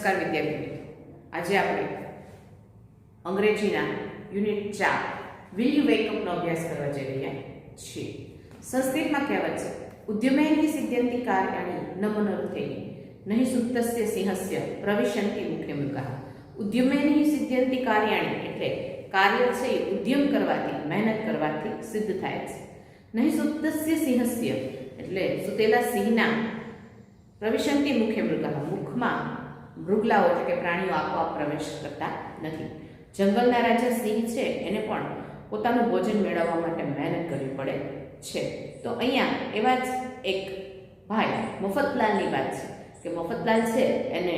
નમસ્કાર વિદ્યાર્થી મિત્રો, આજે આપણે અંગ્રેજીના યુનિટ 4 વિલ યુ વેક અપનો અભ્યાસ કરવા જઈ રહ્યા છીએ. સંસ્કૃતમાં કહેવત છે, ઉદ્યમેન સિદ્ધ્યંતિ કાર્યાણિ ન મનોરથૈઃ નહીં સુપ્તસ્ય સિંહસ્ય પ્રવિશન્તિ મુખે મૃગાઃ. ઉદ્યમેન સિદ્ધ્યંતિ કાર્યાણિ એટલે કાર્ય છે એ ઉદ્યમ કરવાથી, મહેનત કરવાથી સિદ્ધ થાય છે. નહીં સુપ્તસ્ય સિંહસ્ય એટલે સુતેલા સિંહના પ્રવિશન્તિ મુખે મૃગાઃ મુખમાં મૃગલાઓ એટલે કે પ્રાણીઓ આપોઆપ પ્રવેશ કરતા નથી. જંગલના રાજા સિંહ છે એને પણ પોતાનું ભોજન મેળવવા માટે મહેનત કરવી પડે છે. તો અહીંયા એવા જ એક ભાઈ મફતલાલની વાત છે કે મફતલાલ છે એને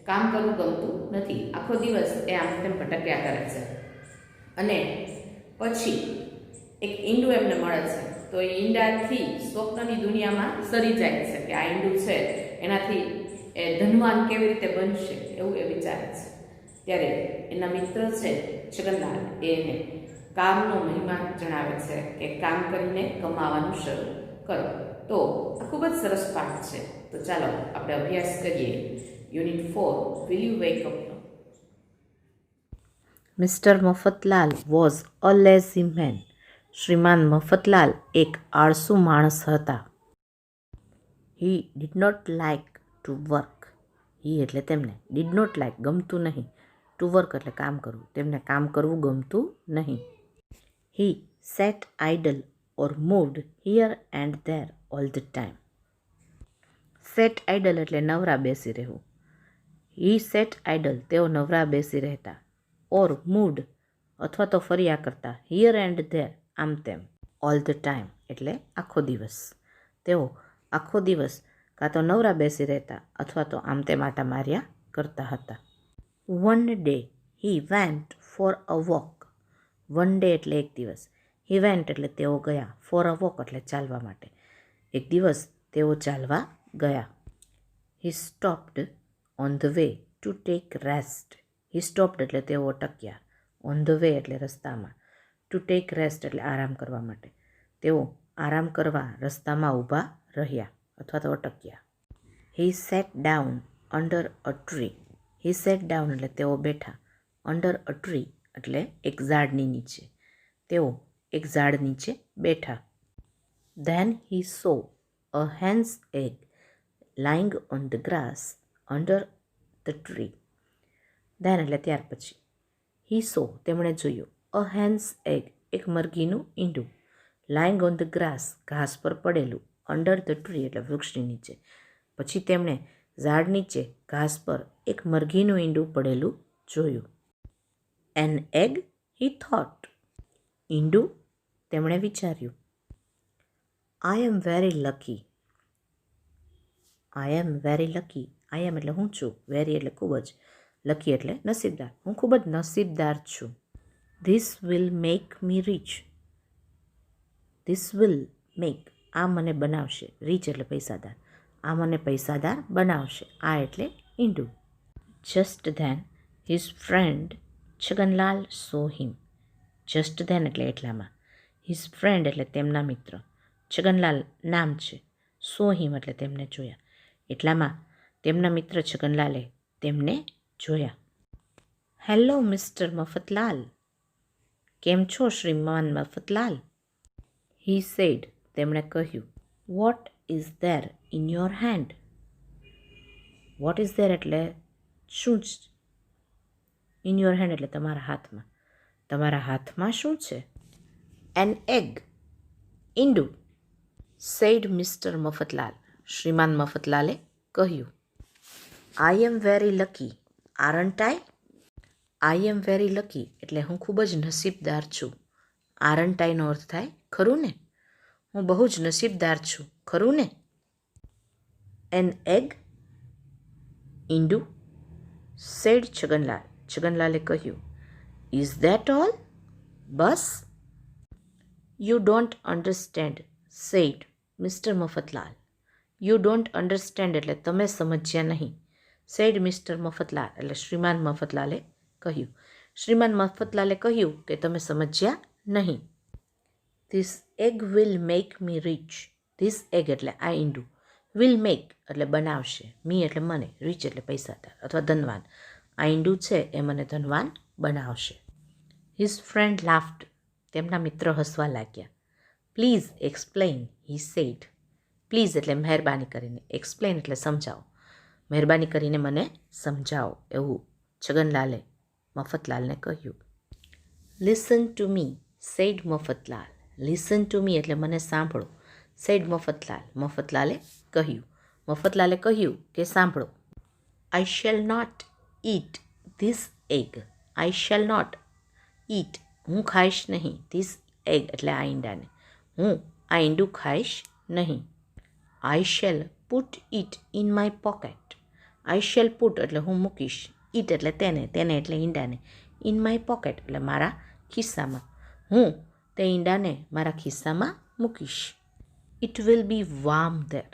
કામ કરવું ગમતું નથી. આખો દિવસ એ આમ તેમ ભટક્યા કરે છે અને પછી એક ઈંડું એમને મળે છે. તો એ ઈંડાથી સ્વપ્નની દુનિયામાં સરી જાય છે કે આ ઈંડું છે એનાથી એ ધનવાન કેવી રીતે બનશે એવું એ વિચારે છે. ત્યારે એના મિત્ર છે છગનલાલ એને કામનો મહિમા જણાવે છે કે કામ કરીને કમાવાનું શરૂ કરો. તો આ ખૂબ જ સરસ પાઠ છે. તો ચાલો આપણે અભ્યાસ કરીએ unit 4 will you wake up. Mister Mafatlal was a lazy man. શ્રીમાન મફતલાલ એક આળસુ માણસ હતા. He did not like to work. He એટલે તેમને, ડીડ નોટ લાઇક ગમતું નહીં, ટુ વર્ક એટલે કામ કરવું, તેમને કામ કરવું ગમતું નહીં. He sat idle or moved here and there all the time. Sat idle એટલે નવરા બેસી રહેવું. હી સેટ આઇડલ તેઓ નવરા બેસી રહેતા. ઓર મૂવ્ડ અથવા તો ફર્યા કરતા. હિયર એન્ડ ધેર આમ તેમ. ઓલ ધ ટાઈમ એટલે આખો દિવસ. તેઓ આખો દિવસ કાં તો નવરા બેસી રહેતા અથવા તો આમ તેમ આટા માર્યા કરતા હતા. One day he went for a walk. One day એટલે એક દિવસ. હી વેન્ટ એટલે તેઓ ગયા. ફોર અ વોક એટલે ચાલવા માટે. એક દિવસ તેઓ ચાલવા ગયા. He stopped on the way to take rest. He stopped એટલે તેઓ અટક્યા. ઓન ધ વે એટલે રસ્તામાં. ટુ ટેક રેસ્ટ એટલે આરામ કરવા માટે. તેઓ આરામ કરવા રસ્તામાં ઊભા રહ્યા અથવા તો અટક્યા. He sat down under a tree. He sat down એટલે તેઓ બેઠા. અંડર અ ટ્રી એટલે એક ઝાડની નીચે. તેઓ એક ઝાડ નીચે બેઠા. Then he saw a hen's egg lying on the grass under the tree. Then એટલે ત્યાર પછી. હી સો તેમણે જોયું. અ હેન્સ એગ એક મરઘીનું ઈંડું. લાઇંગ ઓન ધ ગ્રાસ ઘાસ પર પડેલું. અંડર ધ ટ્રી એટલે વૃક્ષની નીચે. પછી તેમણે ઝાડ નીચે ઘાસ પર એક મરઘીનું ઈંડું પડેલું જોયું. An egg he thought. ઈંડું તેમણે વિચાર્યું. I am very lucky. I am very lucky. I am એટલે હું છું. વેરી એટલે ખૂબ જ. લકી એટલે નસીબદાર. હું ખૂબ જ નસીબદાર છું. This will make me rich. This will make આ મને બનાવશે. રીચ એટલે પૈસાદાર. આ મને પૈસાદાર બનાવશે. આ એટલે ઈંડું. Just then his friend Chhaganlal saw him. Just then એટલે એટલામાં. હિઝ ફ્રેન્ડ એટલે તેમના મિત્ર. છગનલાલ નામ છે. સો હિમ એટલે તેમને જોયા. એટલામાં તેમના મિત્ર છગનલાલે તેમને જોયા. Hello mister Mafatlal. કેમ છો શ્રીમાન મફતલાલ? હી સેડ તેમણે કહ્યું. What is there in your hand. What is there એટલે શું જ. ઇન યોર હેન્ડ એટલે તમારા હાથમાં. તમારા હાથમાં શું છે? એન એગ ઈંડું. સેડ મિસ્ટર મફતલાલ શ્રીમાન મફતલાલે કહ્યું. I am very lucky aren't I. I am very lucky એટલે હું ખૂબ જ નસીબદાર છું. આરન્ટ આઈનો અર્થ થાય ખરું ને. હું બહુ જ નસીબદાર છું ખરું ને. એન એગ ઈંડું. સેડ છગનલાલ છગનલાલે કહ્યું. Is that all. બસ. You don't understand said mister Mafatlal. You don't understand એટલે તમે સમજ્યા નહીં. સેડ મિસ્ટર મફતલાલ એટલે શ્રીમાન મફતલાલે કહ્યું. શ્રીમાન મફતલાલે કહ્યું કે તમે સમજ્યા નહીં. This egg will make me rich. This egg એટલે આ ઈંડું. વિલ મેક એટલે બનાવશે, મી એટલે મને, રીચ એટલે પૈસાદાર અથવા ધનવાન. આ ઈંડું છે એ મને ધનવાન બનાવશે. હિઝ ફ્રેન્ડ લાફ્ડ, તેમના મિત્ર હસવા લાગ્યા. Please explain, he said. Please એટલે મહેરબાની કરીને, એક્સપ્લેન એટલે સમજાવો, મહેરબાની કરીને મને સમજાવો, એવું છગનલાલે મફતલાલને કહ્યું. Listen to me, said Mafatlal. Listen to me એટલે મને સાંભળો, સેડ મફતલાલ, મફતલાલે કહ્યું. મફતલાલે કહ્યું કે સાંભળો. I shall not eat this egg. I shall not eat, હું ખાઈશ નહીં, ધીસ એગ એટલે આ ઈંડાને, હું આ ઈંડું ખાઈશ નહીં. I shell put it in my pocket. I shell put એટલે હું મૂકીશ, ઇટ એટલે તેને, તેને એટલે ઈંડાને, ઇન માય પોકેટ એટલે મારા ખિસ્સામાં, હું તે ઈંડાને મારા ખિસ્સામાં મૂકીશ. It will be warm there.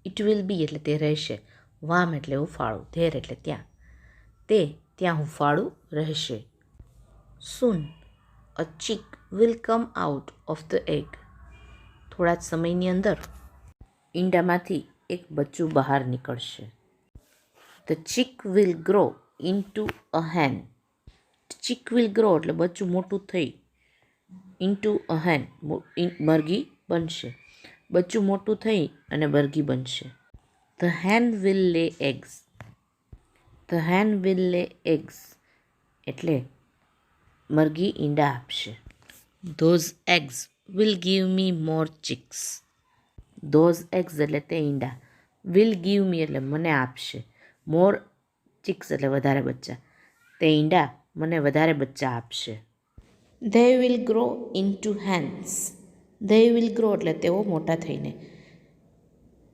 It will be એટલે તે રહેશે, વાર્મ એટલે હુંફાળું, ધેર એટલે ત્યાં, તે ત્યાં હુંફાળું રહેશે. Soon a chick will come out of the egg. થોડા જ સમયની અંદર ઈંડામાંથી એક બચ્ચું બહાર નીકળશે. The chick will grow into a hen. Chick will grow એટલે બચ્ચું મોટું થઈ, ઇન્ટુ અ હેન મરઘી બનશે, બચ્ચું મોટું થઈ અને મરઘી બનશે. ધ હેન વિલ લે એગ્સ. ધ હેન વિલ લે એગ્સ એટલે મરઘી ઈંડા આપશે. Those eggs will give me more chicks. Those eggs એટલે તે ઈંડા, વિલ ગીવ મી એટલે મને આપશે, મોર ચિક્સ એટલે વધારે બચ્ચા, તે ઈંડા મને વધારે બચ્ચા આપશે. They will grow into hens. They will grow એટલે તેઓ મોટા થઈને,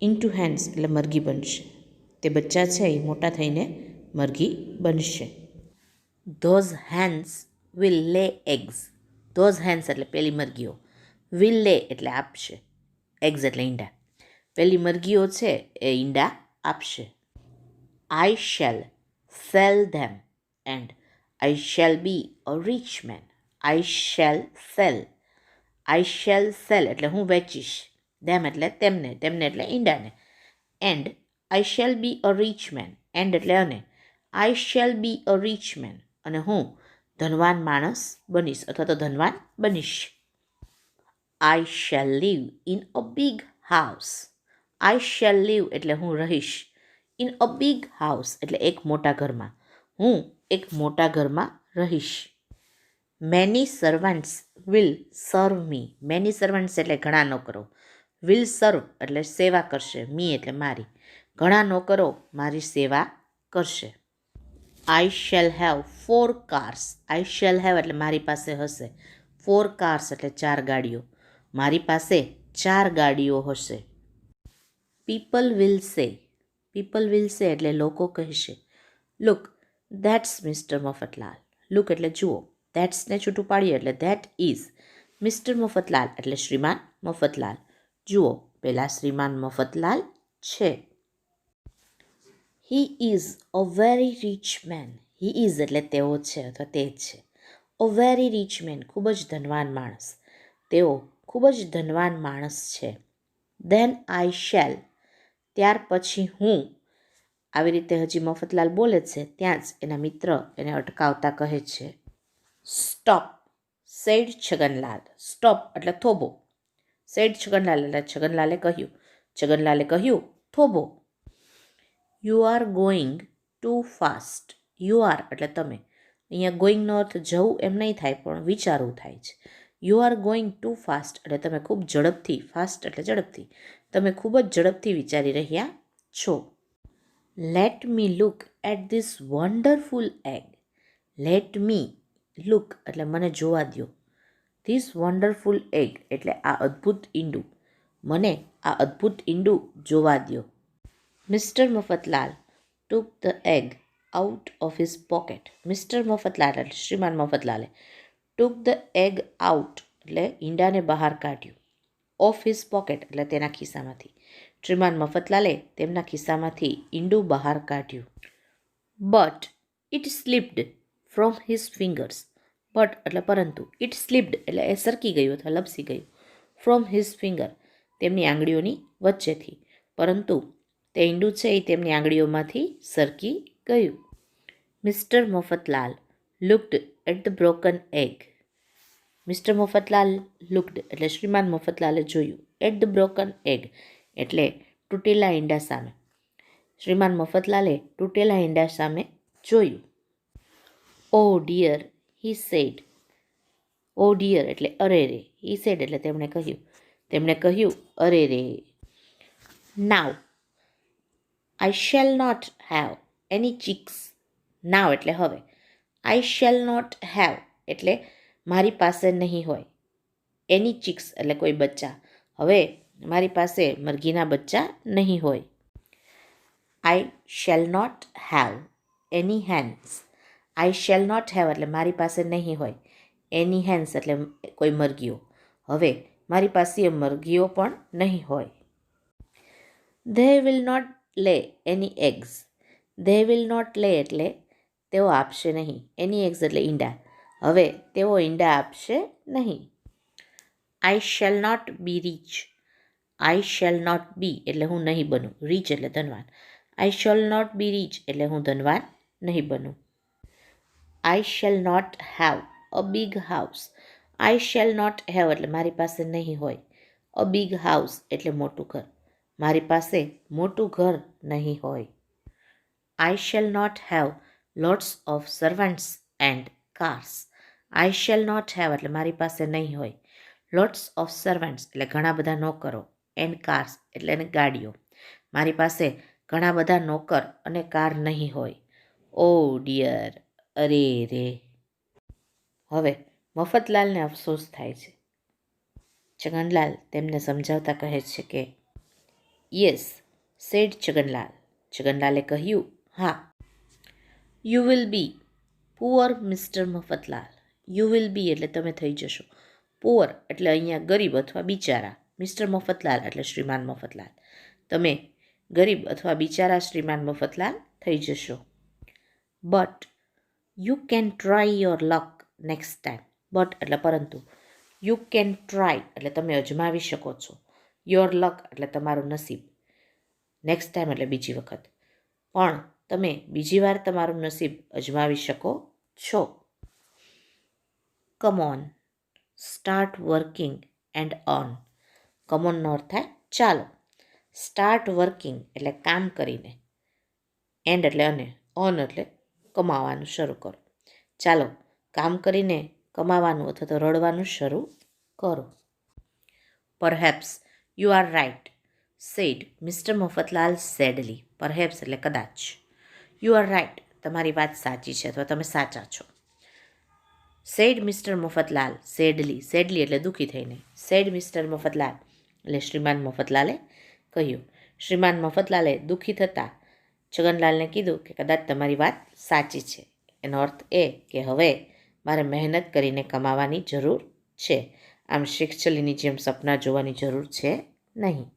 ઇન્ટુ હેન્સ એટલે મરઘી બનશે, તે બચ્ચા છે એ મોટા થઈને મરઘી બનશે. ધોઝ હેન્સ વિલ લે એગ્સ. ધોઝ હેન્સ એટલે પેલી મરઘીઓ, વિલ લે એટલે આપશે, એગ્સ એટલે ઈંડા, પેલી મરઘીઓ છે એ ઈંડા આપશે. I shall sell them and I shall be a rich man. I shall sell. I shall sell એટલે હું વેચીશ, ધેમ એટલે તેમને, તેમને એટલે ઈંડાને, and I shall be a rich man, and એટલે અને, I shall be a rich man અને હું ધનવાન માણસ બનીશ અથવા તો ધનવાન બનીશ. I shall live in a big house. I shall live એટલે હું રહીશ, ઇન અ બિગ હાઉસ એટલે એક મોટા ઘરમાં, હું એક મોટા ઘરમાં રહીશ. Many servants will serve me. Many servants એટલે ઘણા નોકરો, વિલ સર્વ એટલે સેવા કરશે, મી એટલે મારી, ઘણા નોકરો મારી સેવા કરશે. આઈ shell have 4 cars. I shell have એટલે મારી પાસે હશે, 4 કાર્સ એટલે 4 ગાડીઓ, મારી પાસે 4 ગાડીઓ હશે. પીપલ વિલ સે. પીપલ વિલ સે એટલે લોકો કહેશે, look that's mister Mafatlal. Look એટલે જુઓ, ધેટ્સને છૂટું પાડીએ એટલે ધેટ ઇઝ, મિસ્ટર મફતલાલ એટલે શ્રીમાન મફતલાલ, જુઓ પેલા શ્રીમાન મફતલાલ છે. He is a very rich man. He is એટલે તેઓ છે અથવા તે છે, અ વેરી રીચ મેન ખૂબ જ ધનવાન માણસ, તેઓ ખૂબ જ ધનવાન માણસ છે. ધેન આઈ શેલ ત્યાર પછી હું. આવી રીતે હજી મફતલાલ બોલે છે ત્યાં જ એના મિત્ર એને અટકાવતા કહે છે, સ્ટોપ સેડ છગનલાલ. સ્ટોપ એટલે થોભો, સેડ છગનલાલ એટલે છગનલાલે કહ્યું, છગનલાલે કહ્યું થોભો. You are going to fast. You are એટલે તમે, અહીંયા ગોઈંગનો અર્થ જવું એમ નહીં થાય પણ વિચારવું થાય છે. You are going to fast એટલે તમે ખૂબ ઝડપથી, ફાસ્ટ એટલે ઝડપથી, તમે ખૂબ જ ઝડપથી વિચારી રહ્યા છો. Let me look at this wonderful egg. Let me look એટલે મને જોવા દો, ધીસ વન્ડરફુલ એગ એટલે આ અદ્ભુત ઈંડું, મને આ અદ્ભુત ઈંડું જોવા દો. Mister Mafatlal took the egg out of his pocket. Mister Mafatlal એટલે શ્રીમાન મફતલાલે, ટૂક ધ એગ આઉટ એટલે ઈંડાને બહાર કાઢ્યું, ઓફ હિઝ પોકેટ એટલે તેના ખિસ્સામાંથી, શ્રીમાન મફતલાલે તેમના ખિસ્સામાંથી ઈંડું બહાર કાઢ્યું. But it slipped from his fingers. But એટલે પરંતુ, ઇટ સ્લિપ્ડ એટલે એ સરકી ગયું અથવા લપસી ગયું, ફ્રોમ હિઝ ફિંગર તેમની આંગળીઓની વચ્ચેથી, પરંતુ તે ઈંડું છે એ તેમની આંગળીઓમાંથી સરકી ગયું. Mister Mafatlal looked at the broken egg. Mister Mafatlal looked એટલે શ્રીમાન મફતલાલે જોયું. એટ ધ બ્રોકન એગ એટલે તૂટેલા ઈંડા સામે. શ્રીમાન મફતલાલે તૂટેલા ઈંડા સામે જોયું. Oh dear he said. Oh dear એટલે અરે રે. હી સેડ એટલે તેમણે કહ્યું અરે રે. Now I shall not have any chicks. Now એટલે હવે. આઈ શેલ નોટ હેવ એટલે મારી પાસે નહીં હોય. એની ચીક્સ એટલે કોઈ બચ્ચા. હવે મારી પાસે મરઘીના બચ્ચા નહીં હોય. I shall not have any hens. I shall not have એટલે મારી પાસે નહીં હોય. એની હેન્સ એટલે કોઈ મરઘીઓ. હવે મારી પાસે મરઘીઓ પણ નહીં હોય. ધે વિલ નોટ લે એની એગ્સ. ધે વિલ નોટ લે એટલે તેઓ આપશે નહીં. એની એગ્સ એટલે ઈંડા. હવે તેઓ ઈંડા આપશે નહીં. I shall not be rich. I shall not be એટલે હું નહીં બનું. રીચ એટલે ધનવાન. I shall not be rich એટલે હું ધનવાન નહીં બનું. I shall not have a big house. I shall not have એટલે મારી પાસે નહીં હોય. અ બિગ હાઉસ એટલે મોટું ઘર. મારી પાસે મોટું ઘર નહીં હોય. I shall not have lots of servants and cars. I shall not have એટલે મારી પાસે નહીં હોય. લોટ્સ ઓફ સર્વન્ટ્સ એટલે ઘણા બધા નોકરો. એન્ડ કાર્સ એટલે ગાડીઓ. મારી પાસે ઘણા બધા નોકર અને કાર નહીં હોય. ઓ ડિયર અરે રે. હવે મફતલાલને અફસોસ થાય છે. છગનલાલ તેમને સમજાવતા કહે છે કે યસ સેડ છગનલાલ. છગનલાલે કહ્યું હા. You will be poor mister Mafatlal. You will be એટલે તમે થઈ જશો. પુઅર એટલે અહીંયા ગરીબ અથવા બિચારા. મિસ્ટર મફતલાલ એટલે શ્રીમાન મફતલાલ. તમે ગરીબ અથવા બિચારા શ્રીમાન મફતલાલ થઈ જશો. But you can try your luck next time. But એટલે પરંતુ. યુ કેન ટ્રાય એટલે તમે અજમાવી શકો છો. યોર લક એટલે તમારું નસીબ. નેક્સ્ટ ટાઈમ એટલે બીજી વખત. પણ તમે બીજી વાર તમારું નસીબ અજમાવી શકો છો. Come on start working and earn. Come ઓનનો અર્થ થાય ચાલો. સ્ટાર્ટ વર્કિંગ એટલે કામ કરીને. એન્ડ એટલે અને. અર્ન એટલે કમાવાનું શરૂ કરો. ચાલો કામ કરીને કમાવાનું અથવા તો રડવાનું શરૂ કરો. Perhaps you are right said mister Mafatlal sadly. Perhaps એટલે કદાચ. યુ આર રાઇટ તમારી વાત સાચી છે અથવા તમે સાચા છો. Said mister Mafatlal sadly. Sadly એટલે દુઃખી થઈને. સેડ મિસ્ટર મફતલાલ એટલે શ્રીમાન મફતલાલે કહ્યું. શ્રીમાન મફતલાલે દુઃખી થતાં છગનલાલને કીધું કે કદાચ તમારી વાત સાચી છે. એનો અર્થ એ કે હવે મારે મહેનત કરીને કમાવાની જરૂર છે. આમ શેખ ચલીની જેમ સપના જોવાની જરૂર છે નહીં.